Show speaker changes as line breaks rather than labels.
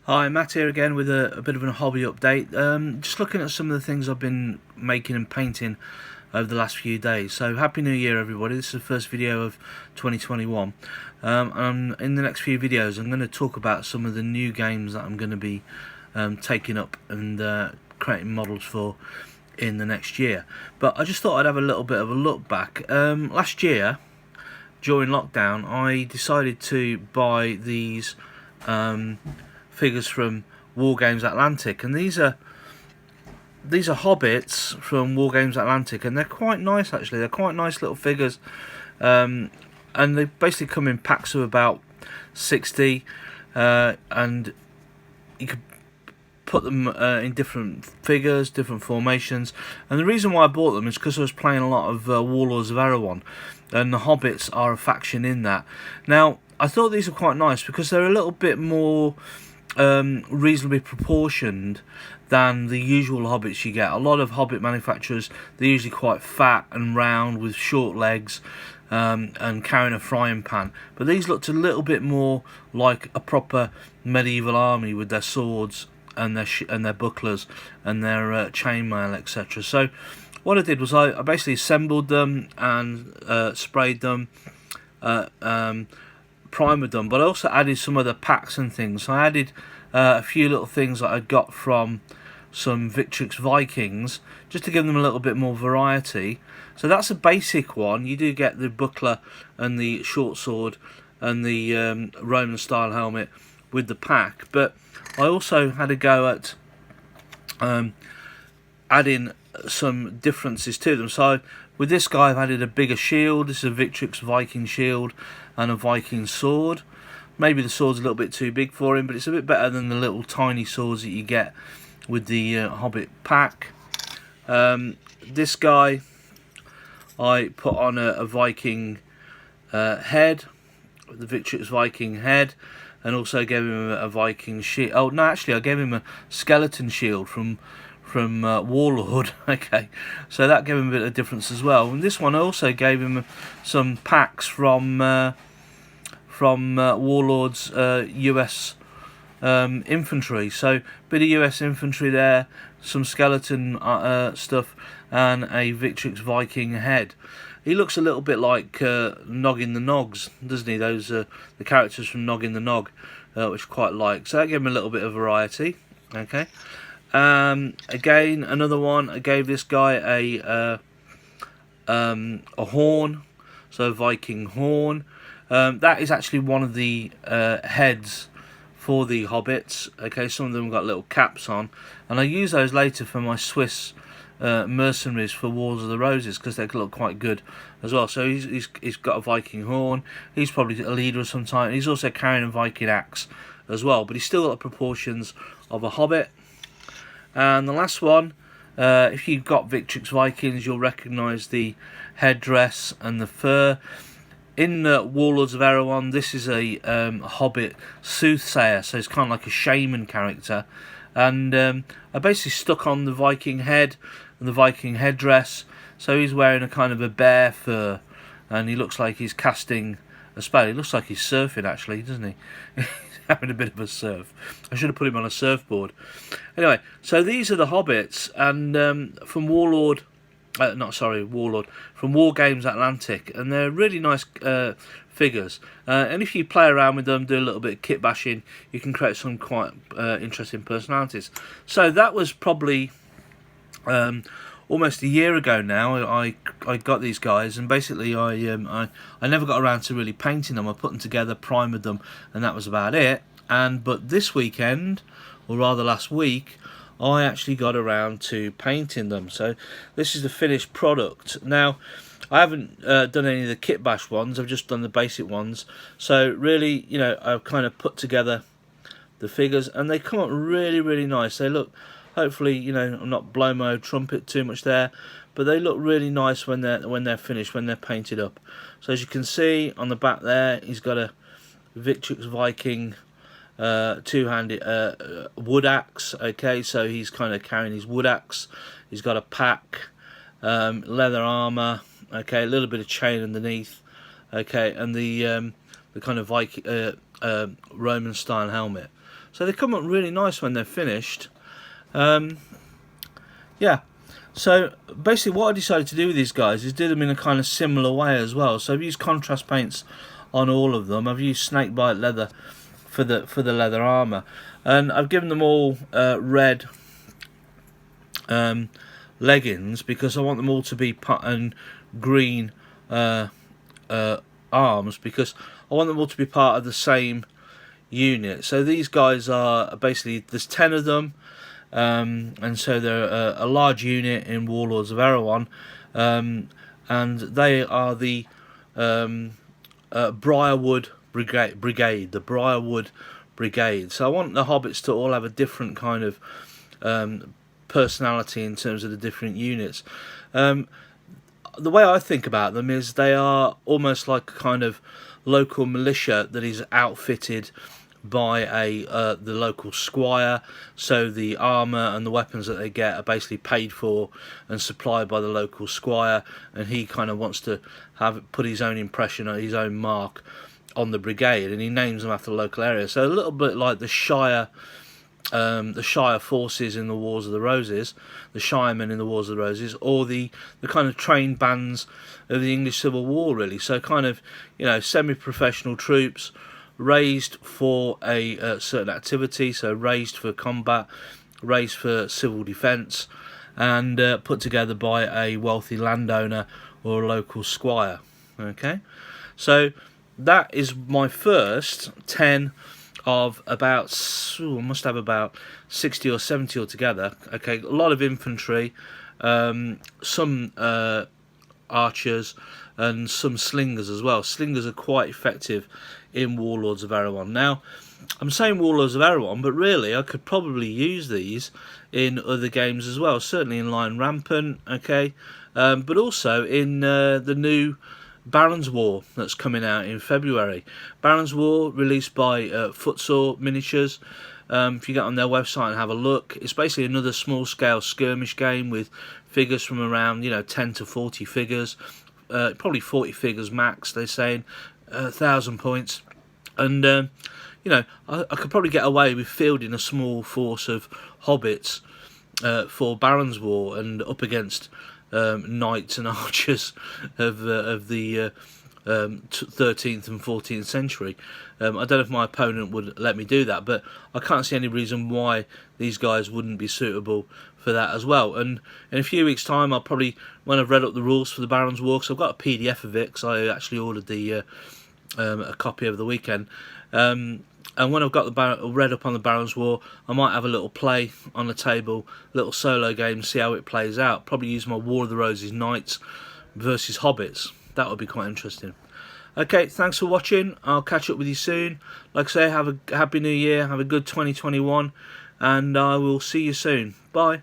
Hi, Matt here again with a bit of a hobby update. Just looking at some of the things I've been making and painting over the last few days. So Happy New Year everybody, this is the first video of 2021. And in the next few videos I'm going to talk about some of the new games that I'm going to be taking up and creating models for in the next year. But I just thought I'd have a little bit of a look back. Last year, during lockdown, I decided to buy these figures from Wargames Atlantic, and these are hobbits from Wargames Atlantic, and they're quite nice actually. They're quite nice little figures, and they basically come in packs of about 60, and you could put them in different figures, different formations. And the reason why I bought them is because I was playing a lot of Warlords of Erehwon, and the hobbits are a faction in that. Now I thought these were quite nice because they're a little bit more reasonably proportioned than the usual hobbits you get. A lot of hobbit manufacturers, they're usually quite fat and round with short legs, and carrying a frying pan, but these looked a little bit more like a proper medieval army with their swords and their bucklers and their chainmail, etc. So what I did was I basically assembled them and sprayed them, primered them, but I also added some other packs and things. So I added a few little things that I got from some Victrix Vikings, just to give them a little bit more variety. So that's a basic one. You do get the buckler and the short sword and the Roman style helmet with the pack, but I also had a go at adding some differences to them. So with this guy I've added a bigger shield. This is a Victrix Viking shield and a Viking sword. Maybe the sword's a little bit too big for him, but it's a bit better than the little tiny swords that you get with the Hobbit pack. This guy I put on a Viking head, the Victrix Viking head, and also gave him a Viking shield. Oh no, actually I gave him a skeleton shield from Warlord. Okay, so that gave him a bit of difference as well. And this one also gave him some packs from Warlord's US infantry. So bit of US infantry there, some skeleton stuff, and a Victrix Viking head. He looks a little bit like Noggin the Nogs, doesn't he? Those the characters from Noggin the Nog, which I quite like. So that gave him a little bit of variety. Okay. Again, another one. I gave this guy a horn, so a Viking horn. That is actually one of the heads for the hobbits. Okay, some of them got little caps on, and I use those later for my Swiss mercenaries for Wars of the Roses because they look quite good as well. So he's got a Viking horn. He's probably a leader of some type. He's also carrying a Viking axe as well, but he's still got the proportions of a hobbit. And the last one, if you've got Victrix Vikings, you'll recognise the headdress and the fur. In Warlords of Erehwon, this is a hobbit soothsayer, so it's kind of like a shaman character. And I basically stuck on the Viking head and the Viking headdress, so he's wearing a kind of a bear fur, and he looks like he's casting a spell. He looks like he's surfing actually, doesn't he? He's having a bit of a surf. I should have put him on a surfboard. Anyway, so these are the hobbits, and from Warlord, from Wargames Atlantic, and they're really nice figures. And if you play around with them, do a little bit of kit bashing, you can create some quite interesting personalities. So that was probably almost a year ago now. I got these guys, and basically I never got around to really painting them. I put them together, primered them, and that was about it. But this weekend, or rather last week, I actually got around to painting them. So this is the finished product. Now I haven't done any of the kit bash ones, I've just done the basic ones. So really, you know, I've kind of put together the figures, and they come up really nice. They look, hopefully, you know, I'm not blowing my own trumpet too much there, but they look really nice when they're finished, when they're painted up. So as you can see on the back there, he's got a Victrix Viking two-handed wood axe. Okay, so he's kind of carrying his wood axe. He's got a pack, leather armor. Okay, a little bit of chain underneath. Okay, and the kind of Viking Roman style helmet. So they come up really nice when they're finished. Yeah. So basically what I decided to do with these guys is do them in a kind of similar way as well. So I've used contrast paints on all of them. I've used snakebite leather for the leather armour, and I've given them all red leggings because I want them all to be and green arms, because I want them all to be part of the same unit. So these guys are basically, there's 10 of them. And so they're a large unit in Warlords of Erehwon, and they are the Briarwood Brigade, the Briarwood Brigade. So I want the hobbits to all have a different kind of personality in terms of the different units. The way I think about them is they are almost like a kind of local militia that is outfitted by the local squire. So the armour and the weapons that they get are basically paid for and supplied by the local squire, and he kind of wants to put his own impression or his own mark on the brigade, and he names them after the local area. So a little bit like the Shire forces in the Wars of the Roses, the Shiremen in the Wars of the Roses, or the kind of trained bands of the English Civil War, really. So kind of, you know, semi-professional troops raised for a certain activity, so raised for combat, raised for civil defence, and put together by a wealthy landowner or a local squire. Okay, so that is my first 10 of about, I must have about 60 or 70 altogether. Okay, a lot of infantry, some archers, and some slingers as well. Slingers are quite effective in Warlords of Erehwon. Now, I'm saying Warlords of Erehwon, but really I could probably use these in other games as well. Certainly in Lion Rampant, okay, but also in the new Baron's War that's coming out in February. Baron's War, released by Footsore Miniatures. If you get on their website and have a look, it's basically another small-scale skirmish game with figures from around, 10 to 40 figures. Probably 40 figures max, they're saying, 1,000 points. And, I could probably get away with fielding a small force of hobbits for Baron's War and up against knights and archers of the 13th and 14th century. I don't know if my opponent would let me do that, but I can't see any reason why these guys wouldn't be suitable for that as well. And in a few weeks' time, I'll probably, when I've read up the rules for the Baron's War, because I've got a PDF of it, because I actually ordered a copy over the weekend. And when I've got read up on the Baron's War, I might have a little play on the table, little solo game, see how it plays out. Probably use my War of the Roses Knights versus Hobbits. That would be quite interesting. Okay, thanks for watching. I'll catch up with you soon. Like I say, have a happy new year, have a good 2021, and I will see you soon. Bye.